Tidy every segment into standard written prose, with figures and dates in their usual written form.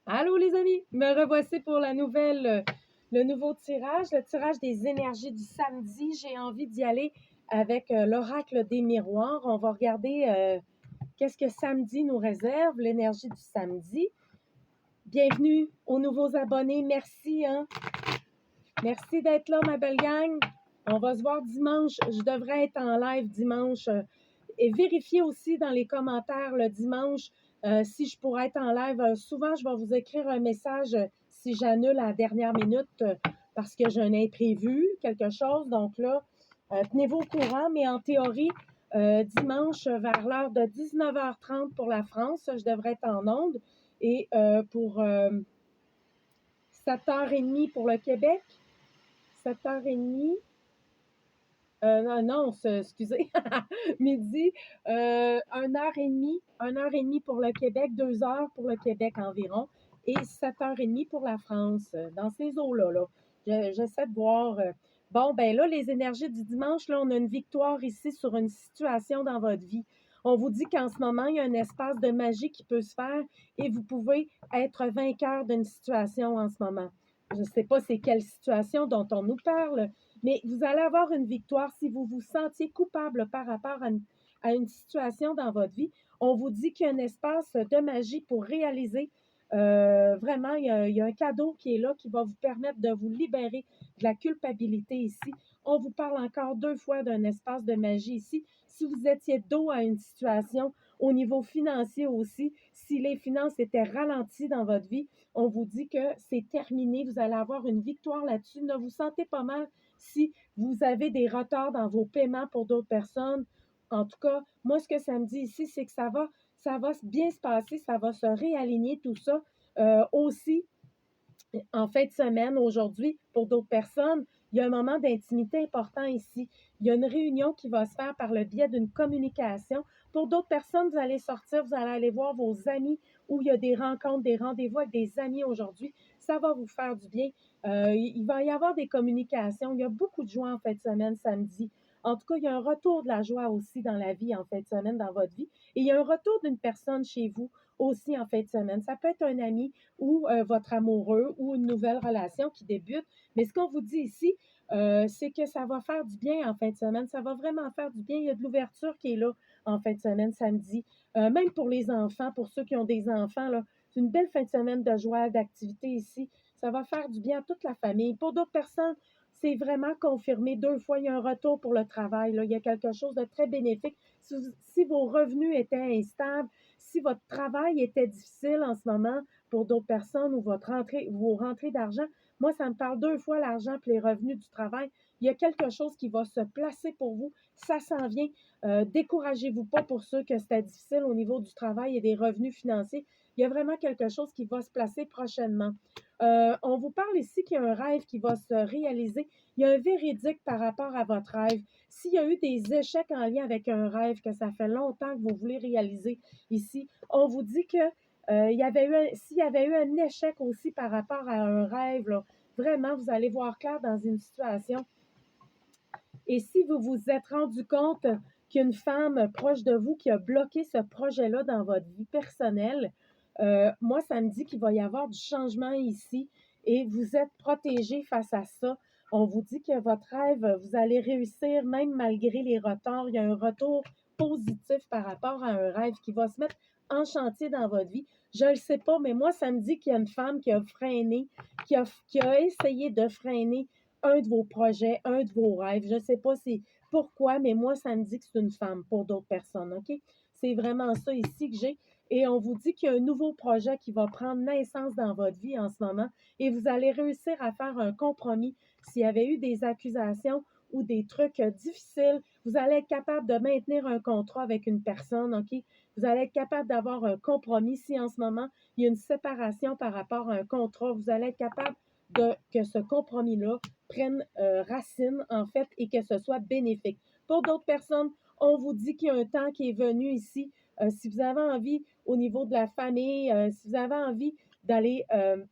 Allô les amis, me revoici pour le nouveau tirage, le tirage des énergies du samedi. J'ai envie d'y aller avec l'oracle des miroirs. On va regarder qu'est-ce que samedi nous réserve, l'énergie du samedi. Bienvenue aux nouveaux abonnés, merci, hein? Merci d'être là, ma belle gang. On va se voir dimanche. Je devrais être en live dimanche. Et vérifiez aussi dans les commentaires le dimanche si je pourrais être en live. Souvent, je vais vous écrire un message si j'annule à la dernière minute parce que j'ai un imprévu, quelque chose. Donc là, tenez-vous au courant, mais en théorie, dimanche, vers l'heure de 19h30 pour la France, je devrais être en onde. Et pour 7h30 pour le Québec, 7h30. Non, excusez, midi, 1h30 pour le Québec, 2 heures pour le Québec environ, et 7h30 pour la France, dans ces eaux-là. Là. J'essaie de voir. Bon, ben là, les énergies du dimanche, là, on a une victoire ici sur une situation dans votre vie. On vous dit qu'en ce moment, il y a un espace de magie qui peut se faire et vous pouvez être vainqueur d'une situation en ce moment. Je ne sais pas c'est quelle situation dont on nous parle, mais vous allez avoir une victoire si vous vous sentiez coupable par rapport à une situation dans votre vie. On vous dit qu'il y a un espace de magie pour réaliser. Vraiment, il y a un cadeau qui est là qui va vous permettre de vous libérer de la culpabilité ici. On vous parle encore 2 fois d'un espace de magie ici. Si vous étiez dos à une situation au niveau financier aussi, si les finances étaient ralenties dans votre vie, on vous dit que c'est terminé. Vous allez avoir une victoire là-dessus. Ne vous sentez pas mal si vous avez des retards dans vos paiements pour d'autres personnes. En tout cas, moi, ce que ça me dit ici, c'est que ça va bien se passer, ça va se réaligner tout ça. Aussi, en fin de semaine, aujourd'hui, pour d'autres personnes, il y a un moment d'intimité important ici. Il y a une réunion qui va se faire par le biais d'une communication. Pour d'autres personnes, vous allez sortir, vous allez aller voir vos amis où il y a des rencontres, des rendez-vous avec des amis aujourd'hui. Ça va vous faire du bien. Il va y avoir des communications. Il y a beaucoup de joie en fin de semaine, samedi. En tout cas, il y a un retour de la joie aussi dans la vie en fin de semaine, dans votre vie. Et il y a un retour d'une personne chez vous aussi en fin de semaine. Ça peut être un ami, ou votre amoureux ou une nouvelle relation qui débute. Mais ce qu'on vous dit ici, c'est que ça va faire du bien en fin de semaine. Ça va vraiment faire du bien. Il y a de l'ouverture qui est là en fin de semaine, samedi. Même pour les enfants, pour ceux qui ont des enfants, là, c'est une belle fin de semaine de joie, d'activité ici. Ça va faire du bien à toute la famille. Pour d'autres personnes, c'est vraiment confirmé 2 fois. Il y a un retour pour le travail. Là. Il y a quelque chose de très bénéfique. Si vos revenus étaient instables, si votre travail était difficile en ce moment, pour d'autres personnes ou vos rentrées d'argent. Moi, ça me parle 2 fois l'argent et les revenus du travail. Il y a quelque chose qui va se placer pour vous. Ça s'en vient. Découragez-vous pas pour ceux que c'était difficile au niveau du travail et des revenus financiers. Il y a vraiment quelque chose qui va se placer prochainement. On vous parle ici qu'il y a un rêve qui va se réaliser. Il y a un véridique par rapport à votre rêve. S'il y a eu des échecs en lien avec un rêve que ça fait longtemps que vous voulez réaliser ici, on vous dit que s'il y avait eu un échec aussi par rapport à un rêve, là, vraiment, vous allez voir clair dans une situation. Et si vous vous êtes rendu compte qu'il y a une femme proche de vous qui a bloqué ce projet-là dans votre vie personnelle, moi, ça me dit qu'il va y avoir du changement ici et vous êtes protégé face à ça. On vous dit que votre rêve, vous allez réussir même malgré les retards. Il y a un retour positif par rapport à un rêve qui va se mettre en chantier dans votre vie. Je ne le sais pas, mais moi, ça me dit qu'il y a une femme qui a freiné, qui a essayé de freiner un de vos projets, un de vos rêves. Je ne sais pas c'est pourquoi, mais moi, ça me dit que c'est une femme pour d'autres personnes, OK? C'est vraiment ça ici que j'ai. Et on vous dit qu'il y a un nouveau projet qui va prendre naissance dans votre vie en ce moment et vous allez réussir à faire un compromis. S'il y avait eu des accusations ou des trucs difficiles, vous allez être capable de maintenir un contrat avec une personne, OK? Vous allez être capable d'avoir un compromis. Si en ce moment, il y a une séparation par rapport à un contrat, vous allez être capable que ce compromis-là prenne racine, en fait, et que ce soit bénéfique. Pour d'autres personnes, on vous dit qu'il y a un temps qui est venu ici. Si vous avez envie, au niveau de la famille, si vous avez envie d'aller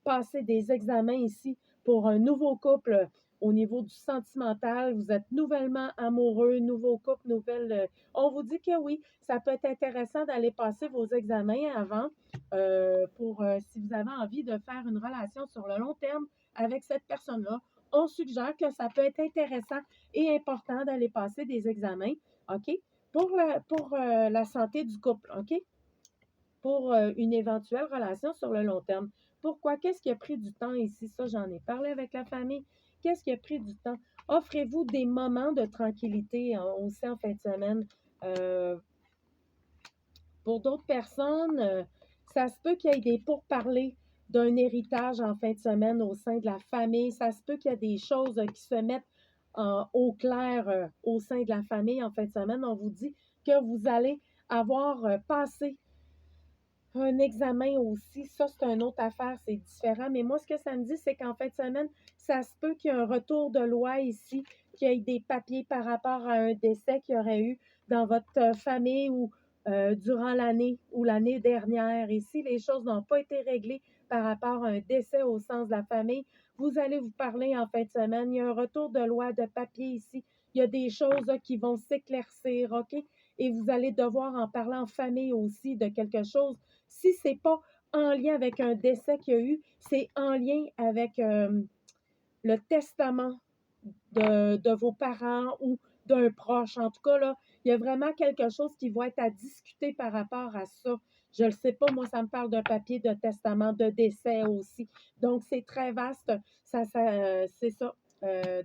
passer des examens ici pour un nouveau couple au niveau du sentimental, vous êtes nouvellement amoureux, nouveau couple, nouvelle. On vous dit que oui, ça peut être intéressant d'aller passer vos examens avant pour si vous avez envie de faire une relation sur le long terme avec cette personne-là. On suggère que ça peut être intéressant et important d'aller passer des examens, OK? Pour la santé du couple, OK? Pour une éventuelle relation sur le long terme. Pourquoi? Qu'est-ce qui a pris du temps ici? Ça, j'en ai parlé avec la famille. Qu'est-ce qui a pris du temps? Offrez-vous des moments de tranquillité aussi en fin de semaine. Euh, pour d'autres personnes, ça se peut qu'il y ait des pourparlers d'un héritage en fin de semaine au sein de la famille. Ça se peut qu'il y ait des choses qui se mettent au clair au sein de la famille en fin de semaine. On vous dit que vous allez avoir passé un examen aussi. Ça, c'est une autre affaire, c'est différent. Mais moi, ce que ça me dit, c'est qu'en fin de semaine, ça se peut qu'il y ait un retour de loi ici, qu'il y ait des papiers par rapport à un décès qu'il y aurait eu dans votre famille ou durant l'année ou l'année dernière. Et si les choses n'ont pas été réglées par rapport à un décès au sens de la famille, vous allez vous parler en fin de semaine. Il y a un retour de loi de papier ici. Il y a des choses qui vont s'éclaircir, OK? Et vous allez devoir en parler en famille aussi de quelque chose. Si ce n'est pas en lien avec un décès qu'il y a eu, c'est en lien avec le testament de vos parents ou d'un proche. En tout cas, là, il y a vraiment quelque chose qui va être à discuter par rapport à ça. Je ne le sais pas, moi, ça me parle d'un papier de testament, de décès aussi. Donc, c'est très vaste. C'est ça.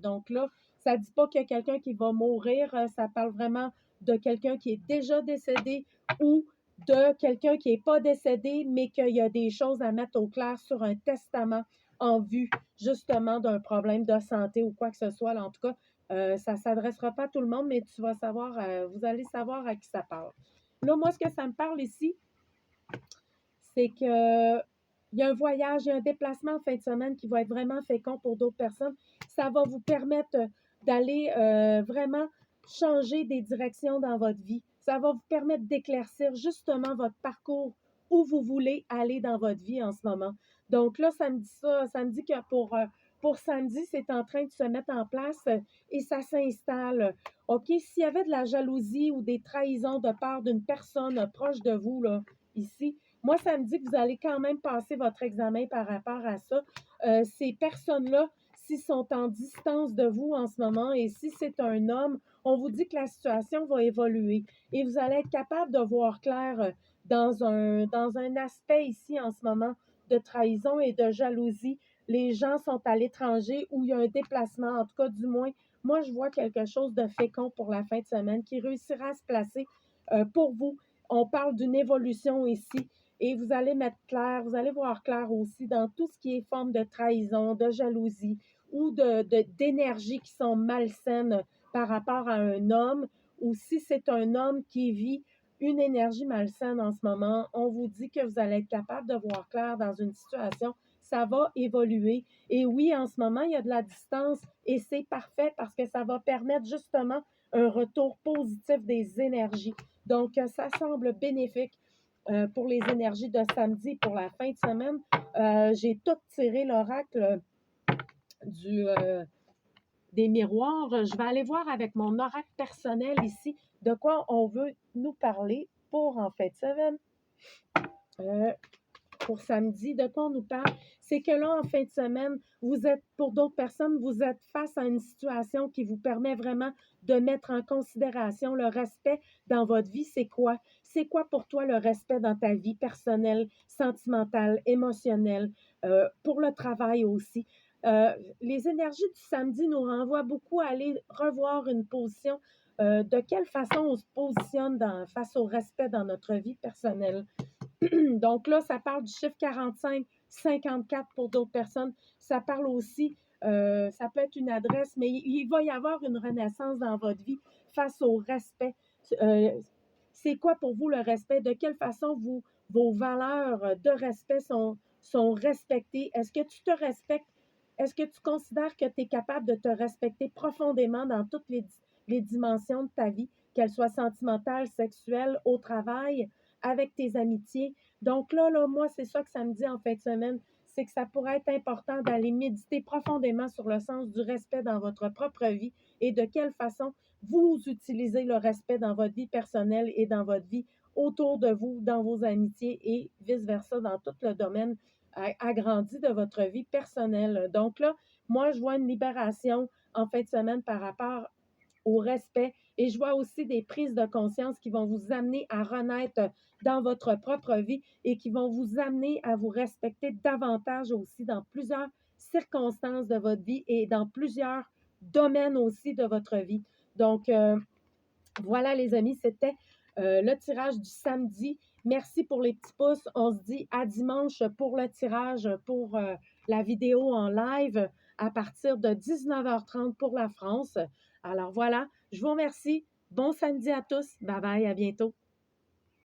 Donc là, ça ne dit pas qu'il y a quelqu'un qui va mourir. Ça parle vraiment de quelqu'un qui est déjà décédé ou de quelqu'un qui n'est pas décédé, mais qu'il y a des choses à mettre au clair sur un testament en vue justement d'un problème de santé ou quoi que ce soit. Là, en tout cas, ça ne s'adressera pas à tout le monde, mais tu vas savoir, vous allez savoir à qui ça parle. Là, moi, ce que ça me parle ici, c'est que il y a un voyage, il y a un déplacement en fin de semaine qui va être vraiment fécond pour d'autres personnes. Ça va vous permettre d'aller vraiment changer des directions dans votre vie. Ça va vous permettre d'éclaircir justement votre parcours où vous voulez aller dans votre vie en ce moment. Donc là, ça me dit que pour samedi, c'est en train de se mettre en place et ça s'installe. OK, s'il y avait de la jalousie ou des trahisons de part d'une personne proche de vous, là, ici, moi, ça me dit que vous allez quand même passer votre examen par rapport à ça. Ces personnes-là, s'ils sont en distance de vous en ce moment et si c'est un homme, on vous dit que la situation va évoluer et vous allez être capable de voir clair dans un aspect ici en ce moment de trahison et de jalousie. Les gens sont à l'étranger où il y a un déplacement, en tout cas du moins, moi je vois quelque chose de fécond pour la fin de semaine qui réussira à se placer pour vous. On parle d'une évolution ici et vous allez mettre clair, vous allez voir clair aussi dans tout ce qui est forme de trahison, de jalousie ou d'énergie qui sont malsaines par rapport à un homme ou si c'est un homme qui vit une énergie malsaine en ce moment, on vous dit que vous allez être capable de voir clair dans une situation. Ça va évoluer. Et oui, en ce moment, il y a de la distance et c'est parfait parce que ça va permettre justement un retour positif des énergies. Donc, ça semble bénéfique pour les énergies de samedi, pour la fin de semaine. J'ai tout tiré l'oracle du, des miroirs. Je vais aller voir avec mon oracle personnel ici de quoi on veut nous parler pour en fin de semaine. Pour samedi, de quoi on nous parle? C'est que là, en fin de semaine, vous êtes, pour d'autres personnes, vous êtes face à une situation qui vous permet vraiment de mettre en considération le respect dans votre vie. C'est quoi? C'est quoi pour toi le respect dans ta vie personnelle, sentimentale, émotionnelle, pour le travail aussi? Les énergies du samedi nous renvoient beaucoup à aller revoir une position. De quelle façon on se positionne face au respect dans notre vie personnelle. Donc là, ça parle du chiffre 45, 54 pour d'autres personnes. Ça parle aussi, ça peut être une adresse, mais il va y avoir une renaissance dans votre vie face au respect. Euh, c'est quoi pour vous le respect? De quelle façon vos valeurs de respect sont respectées? Est-ce que tu te respectes? Est-ce que tu considères que tu es capable de te respecter profondément dans toutes les dimensions de ta vie, qu'elles soient sentimentales, sexuelles, au travail, avec tes amitiés? Donc là, moi, c'est ça que ça me dit en fin de semaine, c'est que ça pourrait être important d'aller méditer profondément sur le sens du respect dans votre propre vie et de quelle façon vous utilisez le respect dans votre vie personnelle et dans votre vie autour de vous, dans vos amitiés et vice-versa, dans tout le domaine agrandi de votre vie personnelle. Donc là, moi, je vois une libération en fin de semaine par rapport au respect et je vois aussi des prises de conscience qui vont vous amener à renaître dans votre propre vie et qui vont vous amener à vous respecter davantage aussi dans plusieurs circonstances de votre vie et dans plusieurs domaines aussi de votre vie. Donc, voilà les amis, c'était le tirage du samedi. Merci pour les petits pouces. On se dit à dimanche pour le tirage, pour la vidéo en live à partir de 19h30 pour la France. Alors voilà, je vous remercie. Bon samedi à tous. Bye bye, à bientôt.